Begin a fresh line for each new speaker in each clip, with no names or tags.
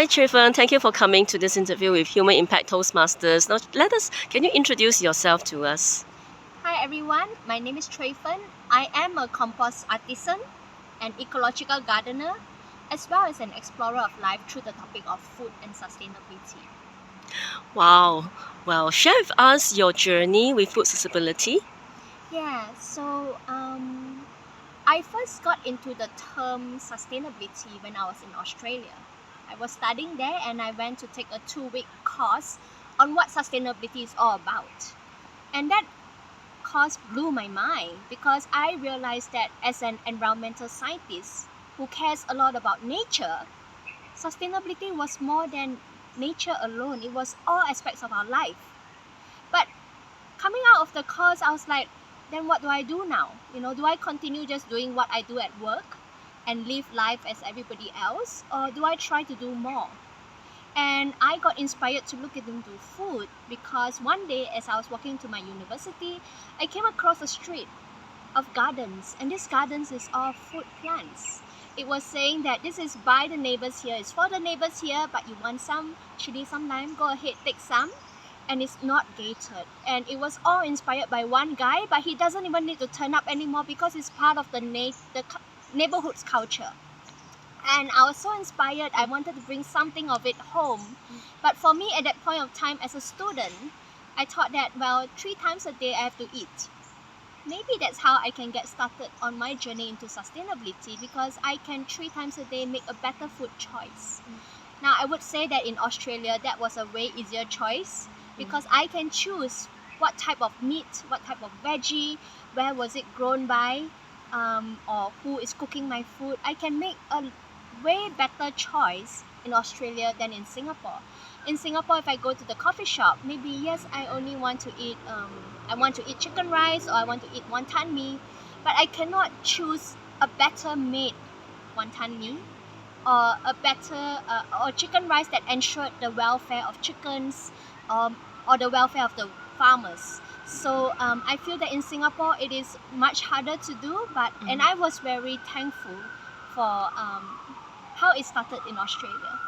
Hi, Cuifen. Thank you for coming to this interview with Human Impact Toastmasters. Now, can you introduce yourself to us?
Hi everyone, my name is Cuifen. I am a compost artisan, an ecological gardener, as well as an explorer of life through the topic of food and sustainability.
Wow. Well, share with us your journey with food sustainability.
I first got into the term sustainability when I was in Australia. I was studying there and I went to take a 2-week course on what sustainability is all about. And that course blew my mind because I realized that as an environmental scientist who cares a lot about nature, sustainability was more than nature alone. It was all aspects of our life. But coming out of the course, I was like, then what do I do now? Do I continue just doing what I do at work and live life as everybody else? Or do I try to do more? And I got inspired to look into food because one day as I was walking to my university, I came across a street of gardens, and these gardens is all food plants. It was saying that this is by the neighbors here, it's for the neighbors here, but you want some chili, some lime, go ahead, take some. And it's not gated. And it was all inspired by one guy, but he doesn't even need to turn up anymore because it's part of the neighborhood's culture. And I was so inspired, I wanted to bring something of it home. But for me at that point of time as a student, I thought that, well, 3 times a day I have to eat. Maybe that's how I can get started on my journey into sustainability, because I can 3 times a day make a better food choice. Now I would say that in Australia that was a way easier choice because I can choose what type of meat, what type of veggie, where was it grown by, or who is cooking my food. I can make a way better choice in Australia than in Singapore. In Singapore, if I go to the coffee shop, maybe yes, I only want to eat chicken rice, or I want to eat wonton mee, but I cannot choose a better made wonton mee or a better or chicken rice that ensured the welfare of chickens, or the welfare of the farmers. So I feel that in Singapore it is much harder to do, and I was very thankful for how it started in Australia.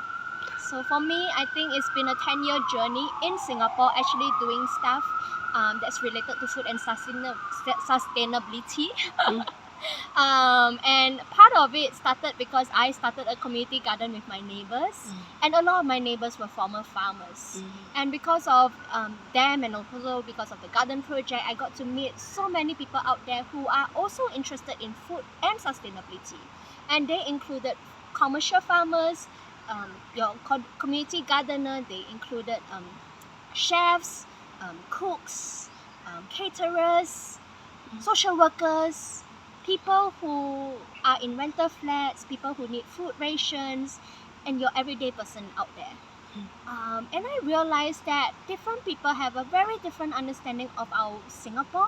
So for me, I think it's been a 10-year journey in Singapore, actually doing stuff that's related to food and sustainability. And part of it started because I started a community garden with my neighbors, and a lot of my neighbors were former farmers. And because of them, and also because of the garden project, I got to meet so many people out there who are also interested in food and sustainability. And they included commercial farmers, your community gardener, they included chefs, cooks, caterers, social workers, people who are in rental flats, people who need food rations, and your everyday person out there. And I realized that different people have a very different understanding of our Singapore,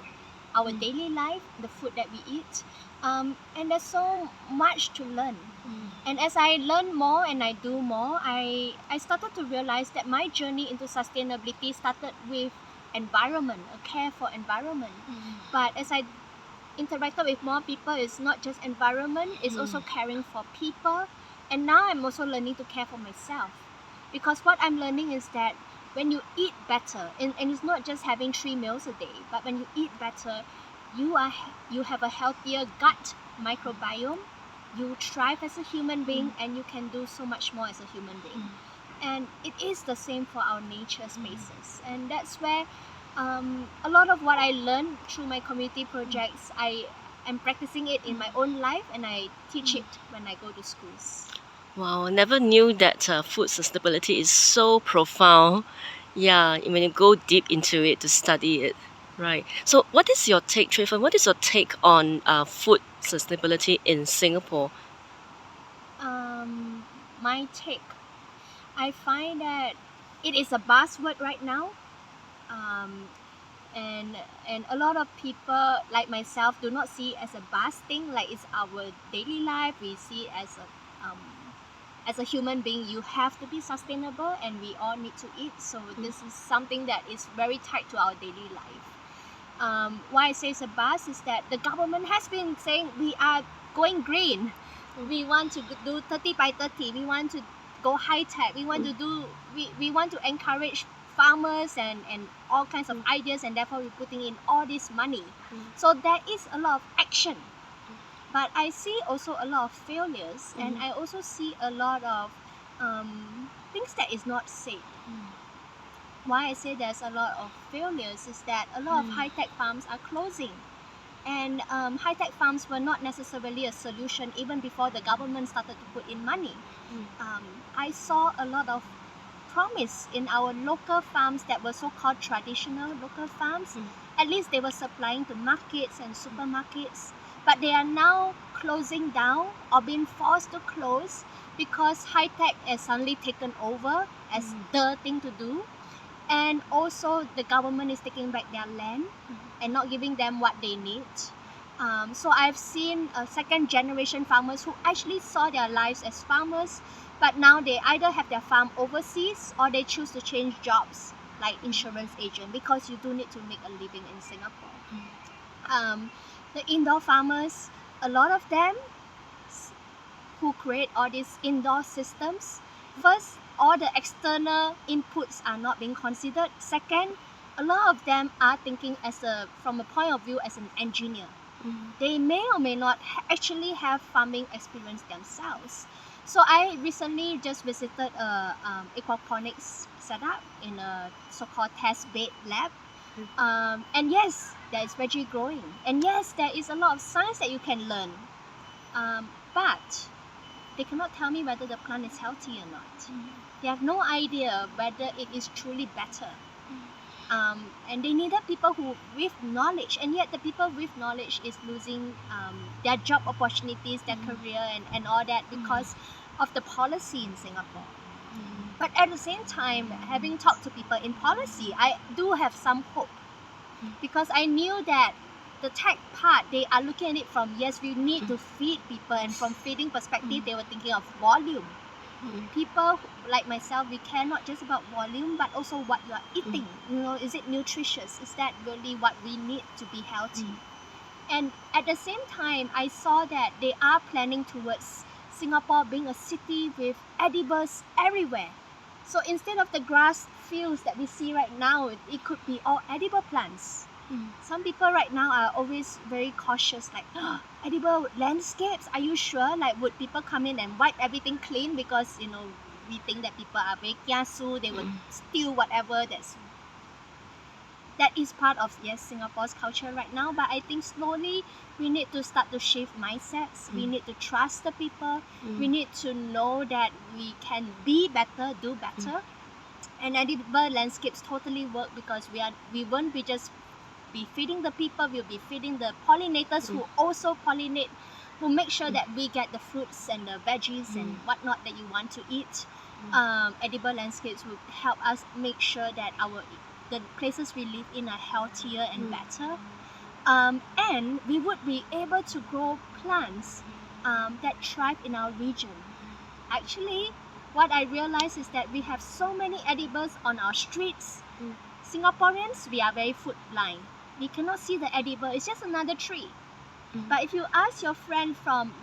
our daily life, the food that we eat, and there's so much to learn. And as I learn more and I do more, I started to realize that my journey into sustainability started with environment, a care for environment. But as I interacted with more people, it's not just environment, it's also caring for people. And now I'm also learning to care for myself, because what I'm learning is that when you eat better, and it's not just having 3 meals a day, but when you eat better, you have a healthier gut microbiome, you thrive as a human being, and you can do so much more as a human being. And it is the same for our nature spaces, and that's where a lot of what I learned through my community projects, I am practicing it in my own life, and I teach it when I go to schools.
Wow, I never knew that food sustainability is so profound. Yeah, when you go deep into it to study it. Right. So, what is your take, Cuifen? What is your take on food sustainability in Singapore?
My take, I find that it is a buzzword right now, and a lot of people like myself do not see it as a buzz thing, like it's our daily life. We see it as a human being, you have to be sustainable, and we all need to eat. So this is something that is very tied to our daily life. Why I say it's a buzz is that the government has been saying we are going green. We want to do 30 by 30. We want to go high tech. We want to do. We want to encourage farmers and all kinds of ideas, and therefore we're putting in all this money. So there is a lot of action, but I see also a lot of failures, and I also see a lot of things that is not safe. Why I say there's a lot of failures is that a lot of high-tech farms are closing, and high-tech farms were not necessarily a solution even before the government started to put in money. I saw a lot of promise in our local farms that were so-called traditional local farms. At least they were supplying to markets and supermarkets, but they are now closing down or being forced to close because high-tech has suddenly taken over as the thing to do. And also the government is taking back their land and not giving them what they need. So I've seen second generation farmers who actually saw their lives as farmers, but now they either have their farm overseas or they choose to change jobs like insurance agent, because you do need to make a living in Singapore. The indoor farmers, a lot of them who create all these indoor systems, first, all the external inputs are not being considered. Second, a lot of them are thinking from a point of view as an engineer. They may or may not actually have farming experience themselves. So I recently just visited a aquaponics setup in a so-called test bed lab. And yes, there is veggie growing. And yes, there is a lot of science that you can learn. But they cannot tell me whether the plant is healthy or not. They have no idea whether it is truly better. And they needed people who with knowledge, and yet the people with knowledge is losing their job opportunities, their career, and all that because of the policy in Singapore. But at the same time, having talked to people in policy, I do have some hope, because I knew that the tech part, they are looking at it from, yes, we need to feed people, and from feeding perspective, they were thinking of volume. People like myself, we care not just about volume, but also what you are eating. You know, is it nutritious? Is that really what we need to be healthy? And at the same time, I saw that they are planning towards Singapore being a city with edibles everywhere. So instead of the grass fields that we see right now, it could be all edible plants. Some people right now are always very cautious, like, edible landscapes, are you sure? Like, would people come in and wipe everything clean? Because, you know, we think that people are very kiasu, they would steal whatever that is part of, yes, Singapore's culture right now. But I think slowly we need to start to shift mindsets. We need to trust the people. We need to know that we can be better, do better. And edible landscapes totally work, because we won't be just be feeding the people, we'll be feeding the pollinators who also pollinate, who make sure that we get the fruits and the veggies and whatnot that you want to eat. Edible landscapes will help us make sure that the places we live in are healthier and better. And we would be able to grow plants that thrive in our region. Actually, what I realized is that we have so many edibles on our streets. Singaporeans, we are very food blind. We cannot see the edible, it's just another tree. But if you ask your friend from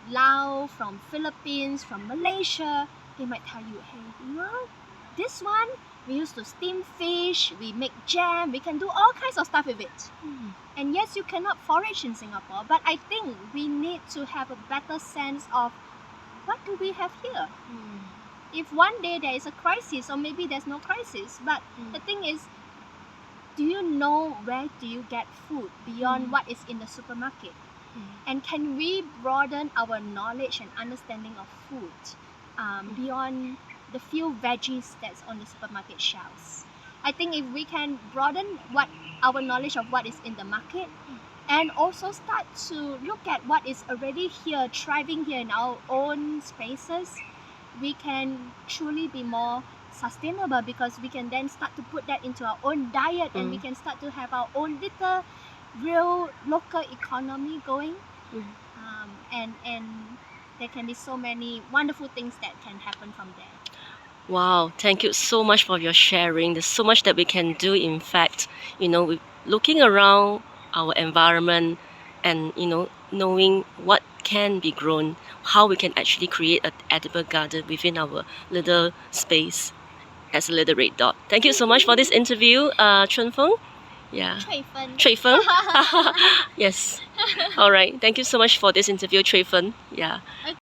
Laos, from Philippines, from Malaysia, they might tell you, hey, you know, this one, we used to steam fish, we make jam, we can do all kinds of stuff with it. And yes, you cannot forage in Singapore, but I think we need to have a better sense of what do we have here. If one day there is a crisis, or maybe there's no crisis, but the thing is, do you know where do you get food beyond what is in the supermarket? And can we broaden our knowledge and understanding of food beyond the few veggies that's on the supermarket shelves? I think if we can broaden our knowledge of what is in the market, and also start to look at what is already here, thriving here in our own spaces, we can truly be more sustainable, because we can then start to put that into our own diet, and we can start to have our own little real local economy going. And there can be so many wonderful things that can happen from there.
Wow, thank you so much for your sharing. There's so much that we can do, in fact, looking around our environment and, knowing what can be grown, how we can actually create an edible garden within our little space as a little red dot. Thank you so much for this interview, Chun Feng. Yeah. Cui Feng. Yes. All right. Thank you so much for this interview, Cui Feng. Yeah.